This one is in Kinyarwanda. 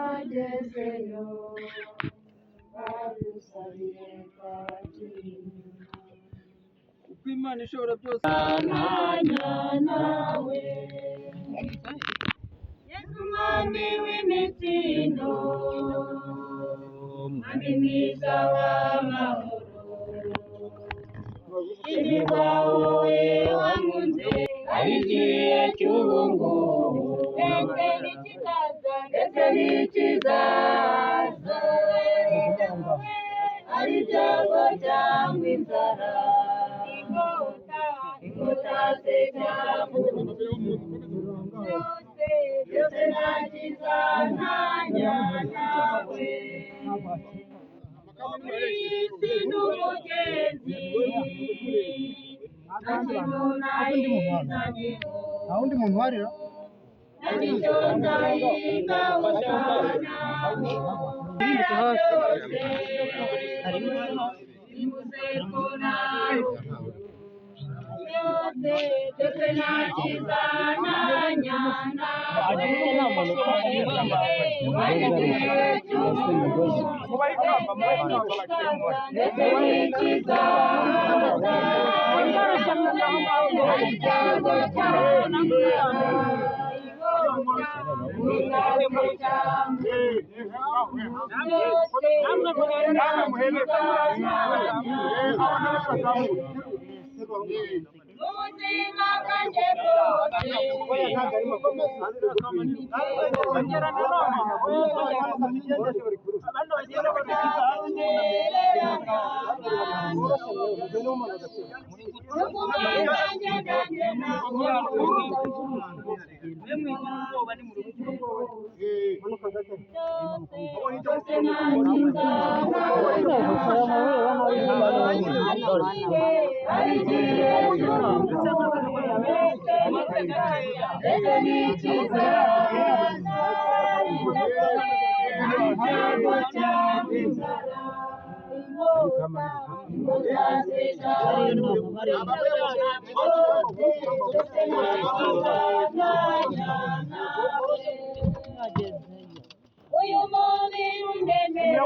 tubagezeyo badusabire twabakiriye uko Imana ishobora byose ntanya nawe Yesu mwami w'imitsindo mwami mwiza w'amahoro shimirwa wowe wankunze ari igihe cy'ubungubu ndetse n'ikizaza ari ibyago cyangwa inzara inkota se cyangwa byose nagiza ntanya nawe isi n'umugenzi nta wundi muntu warira nicyo ndahiga usana imuze konayo byose nagiza ntanya nawe ndetse n'ikizaza icyago ubuzima bwanjye uyu mubiri undemereye